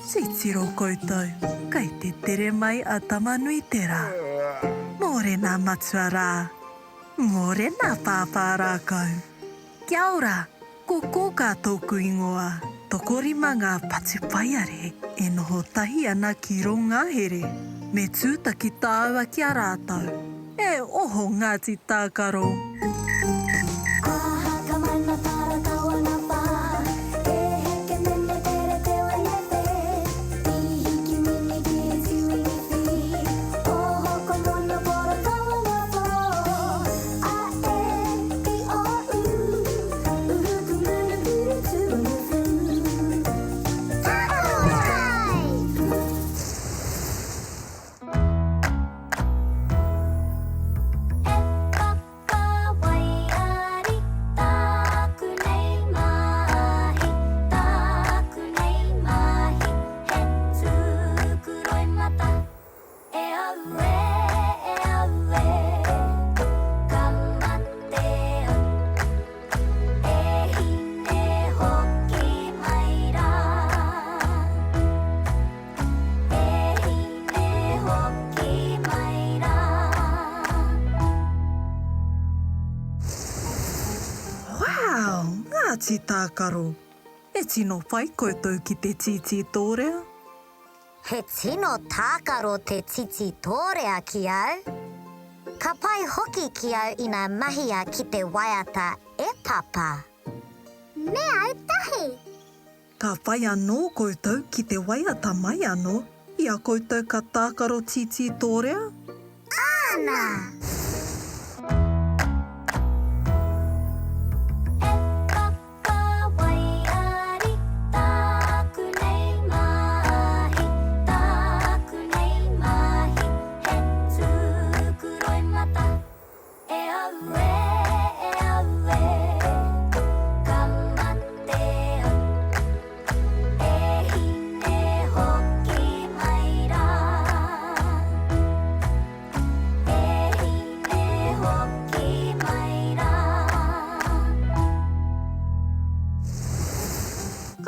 Titiro koutou, kai te tere mai a tamanui tera. Morena matsuara, morena pāpāra kau. Kia ora, ko kōka tōku ingoa. Tokorima ngā patupaiare e noho tahi ana ki ronga here. Me tūtaki tāua ki a rātau. E oho Ngāti Tākaro. Ngāti Tākaro, e tino pai koutou ki te titi tōrea? He tino tākaro te titi tōrea ki au. Ka pai hoki ki au ina mahia ki te waiata e papa. Me au tahi. Ka pai anō koutou ki te waiata mai anō, ia koutou ka tākaro titi tōrea? Ana!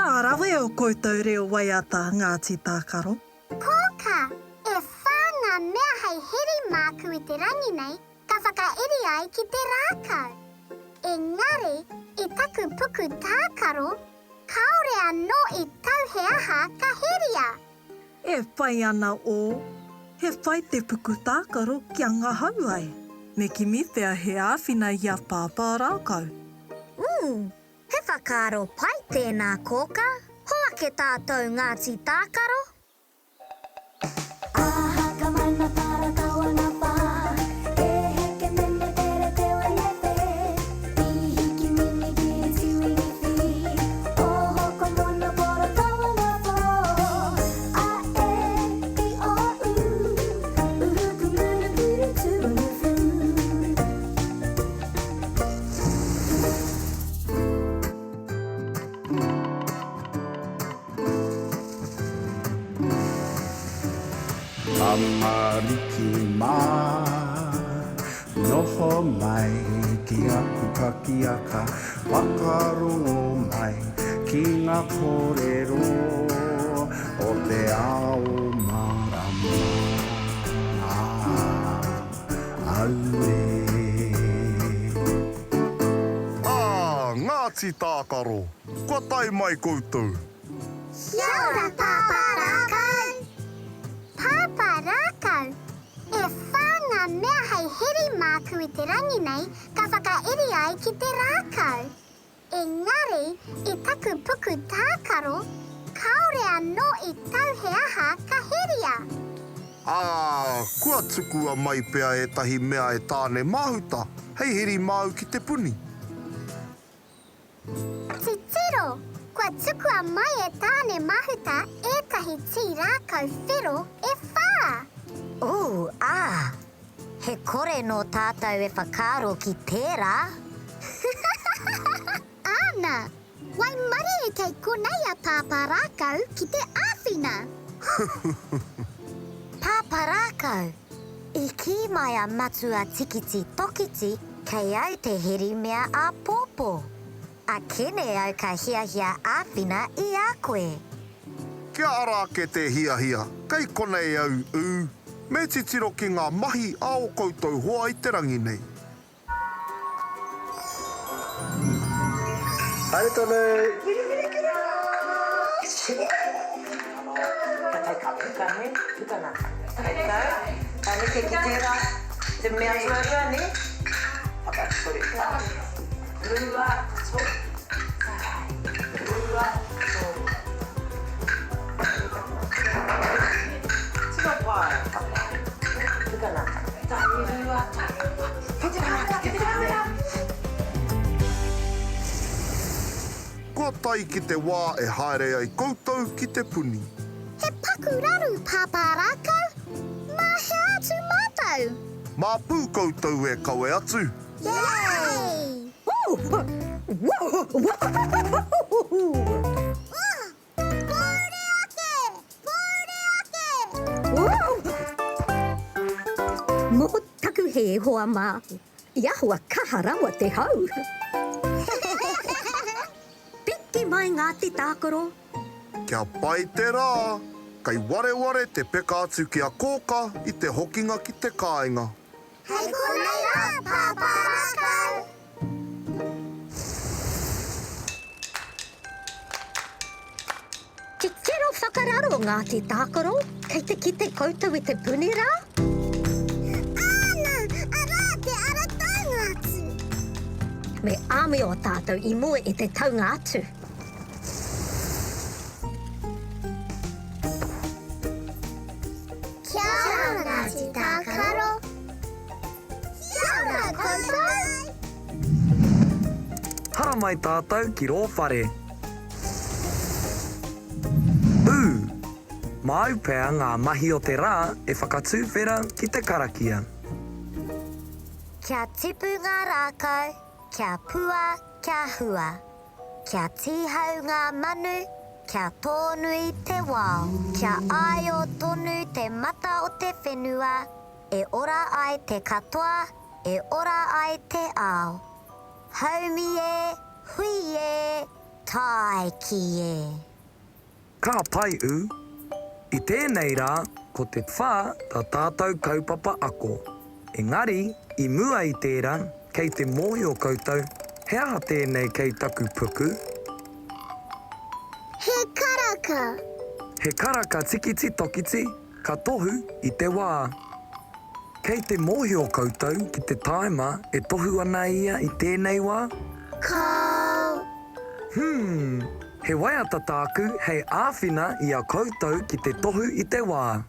Ka rawe o koutou reo waiata Ngāti Tākaro. Koka, e whānga mea hei heri māku i te rangi nei, ka whakaeri ai ki te rākau. Engari, i taku puku tākaro, kaore anō i tau he aha ka heria. E whai ana o, he whai te puku tākaro kia ngā hau ai. Me ki miwhea he āwhina i a pāpā rākau. He whakaaro pai tēnā kōka. Hoa ke tātou Ngāti Tākaro. Aha ka mana para kaua ngā pā, e heke mene tere te wanepe. I hiki mini ki tiwi ni whi, o hoko mono poro kaua ngā pō. A e i o uhuku munu piri tūnu whu. Amariki mā, noho mai ki aku kakiaka, whakarongo mai ki ngā kōrero o te ao marama. Aue. Ngāti Tākaro, kua tai mai koutou. Kia ora, Pāpā Rākau! Pāpā Rākau, e whānga mea hei heri māku i te rangi nei, ka whakaeri ai ki te rākau. Engari, i taku puku tākaro, kaore anō i tau he aha ka heria. Kua tukua mai pea e tahi mea e tāne mahuta, hei heri māu ki te puni. Titiro, kua tukua mai e tāne mahuta ētahi tī rākau whiro e whā. He kore no tātou e whakaaro ki tērā. Ana, wai mari e kei konei a Pāpā Rākau ki te āwhina. Pāpā Rākau, i ki mai a matua tikiti tokiti kei au te heri mea a pōpō. A kene au ka hiahia āwhina i a koe. Kia ara ke te hia hia. Kei konei au u. Me titiro ki ngā mahi a o koutou hoa i te rangi nei. Haere tonu. Katai ka puka ne, puka nā. Taitau, ane ke ki tērā, te mea tuarua ne. Paka, sori. Rua, so. Rua, so. Tika pai. Puka nā. Tai rua, tai rua. Ke te kamera. Kua tai ki te wā e haere ai koutou ki te puni. He pakuraru paparakau. Mahe atu mātou. Mā pū koutou e kawe atu. Yay! Mō taku he hoa mā, ia hoa kaharawa te hau. Piki mai ngā te tākoro. Kia pai te rā. Kai ware te peka atu ki a kōka i te hokinga ki te kāinga. Hei konei rā, paparakau. Ki kero whakararo ngā te tākoro, kei te ki te koutou i te puni rā. Ana, ara te ara taunga atu. Me āmi o tātou i mua i te taunga atu. Kia ora ngāti tākaro. Kia ora koutou. Hara mai tātou ki rō whare. Mau pēa ngā mahi o te rā e whakatūwhera ki te karakia. Kia tipu ngā rākau, kia pua, kia hua. Kia tihau ngā manu, kia tōnui te wao. Kia ai o tonu te mata o te whenua. E ora ai te katoa, e ora ai te ao. Haumi e, hui e, tai ki e. Ka pai u, i tēnei rā, ko te whā tā tātou kaupapa ako. Engari, i mua i tērā, kei te mohi o koutou, he aha tēnei kei taku puku. He karaka. He karaka tikiti tokiti, ka tohu i te wā. Kei te mohi o koutou ki te taima e tohu ana ia i tēnei wā. Kau. He waiata tāku hei āwhina i a koutou ki te tohu i te wā.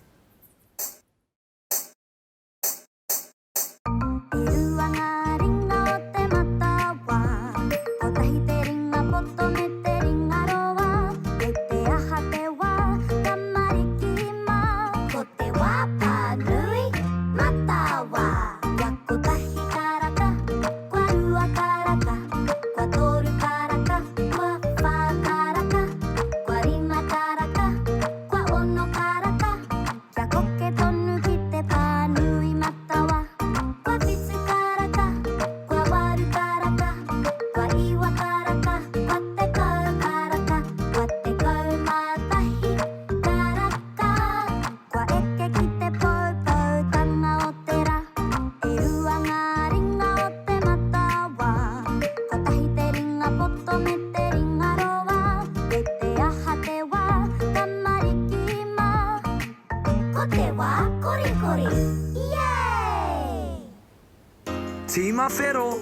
Tīma whero,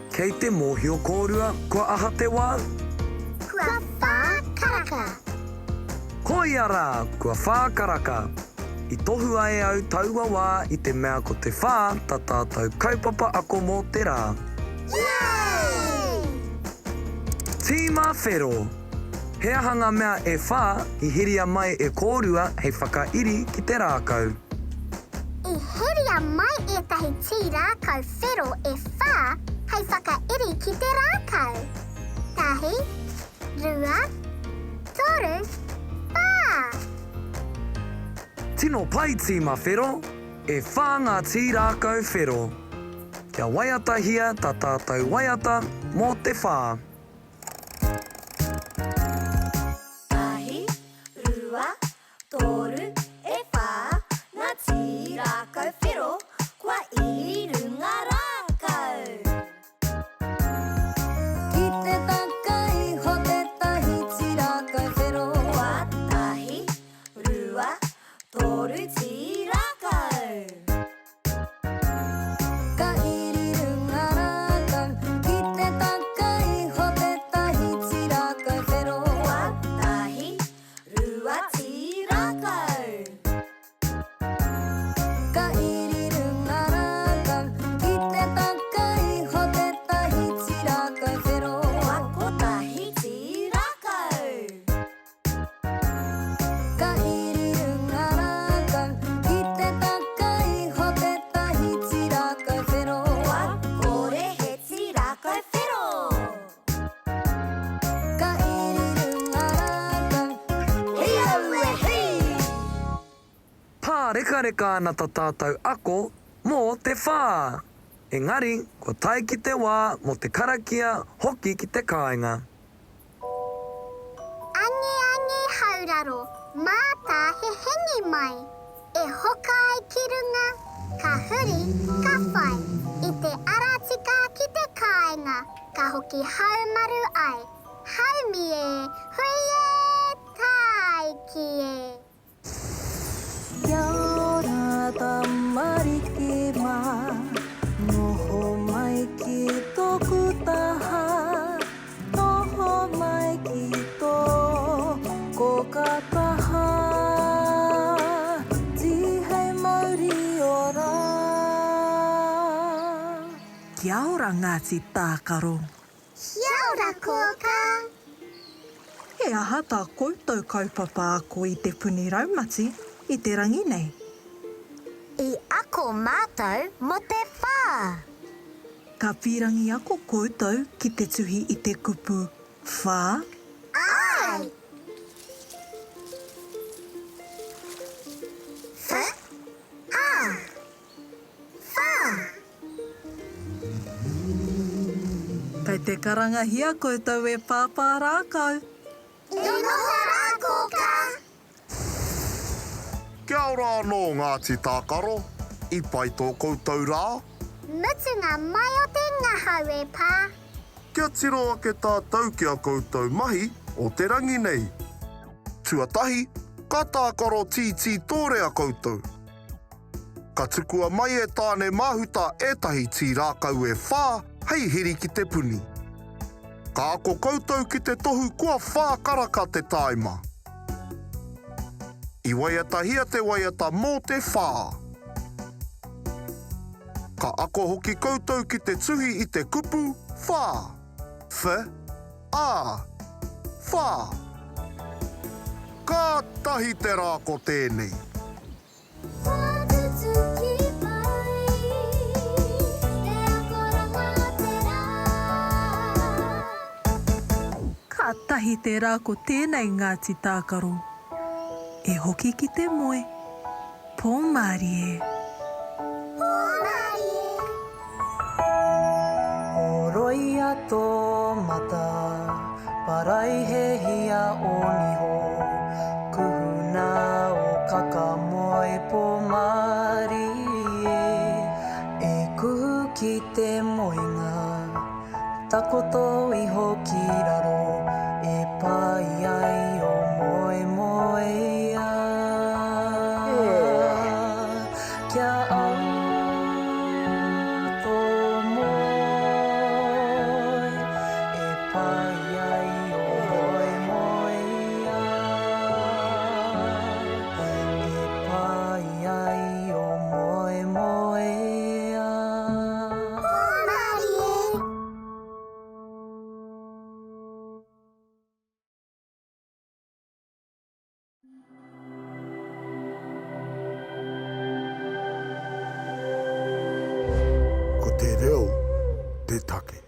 kei te mohi o kōrua, kua aha te wā. Kua whākaraka. Koia rā, kua whākaraka. I tohu ai au taua wā i te mea ko te whā, tā tātou kaupapa ako mō te rā. Yay! Tīma whero, he ahanga mea e whā i hiria mai e kōrua hei whakairi ki te rākau. I heria mai e tahi tī rākau whero e whā hei whakairi ki te rākau. Tahi, rua, toru, pā. Tino pai tīma whero, e whā ngā tī rākau whero. Kia waiata hia tā tātou waiata mō te whā. Tahi, rua, reka reka ana tā tātou ako mō te whā. Engari, ko tai ki te wā mo te karakia hoki ki te kāinga. Angi angi hauraro, mātā he hengi mai. E hoka ai ki runga, ka huri, ka whai. I te aratika ki te kāinga, ka hoki haumaru ai. Haumi e, hui e, tai ki e. Kia ora tamariki mā, noho mai ki tōku taha, noho mai ki tō kataha, tihei mauri ora. Kia ora Ngāti Tākaro. Kia ora kōka. He aha tā koutou kaupapa ako i te puni raumati, i te rangi nei. I ako mātou mo te whā. Ka pirangi ako koutou ki te tuhi i te kupu whā. Ai! Wha? A! Whā! Kei te karangahia koutou e pāpā rākau. E noho rā kōka. Kia ora anō Ngāti Tākaro, i pai tō koutou rā. Mutunga mai o te ngahau e pā. Kia tiro ake tātou kia koutou mahi o te rangi nei. Tuatahi, ka Tākaro titi tōrea koutou. Ka tukua mai e tāne mahuta etahi tī rākau e whā hei hiri ki te puni. Ka ako koutou ki te tohu kua whā karaka te taima. I waiata hia te waiata mō te whā. Ka ako hoki koutou ki te tuhi i te kupu whā. Wha, a, whā. Ka tahi te rāko tēnei. Ka tahi te rā ko tēnei Ngāti Tākaro. E hoki ki te moe. Pō Māori e. Oroia tō mata, parai he hia o niho. Kuhuna o kaka moe pō Māori e. E kuhu ki te moenga, takoto iho ki raro. E pai ai o moe moe ia. Kia au tō moe. E pai ai o moe moe ia. E pai ai o moe moe ia. Ko te reo, te take.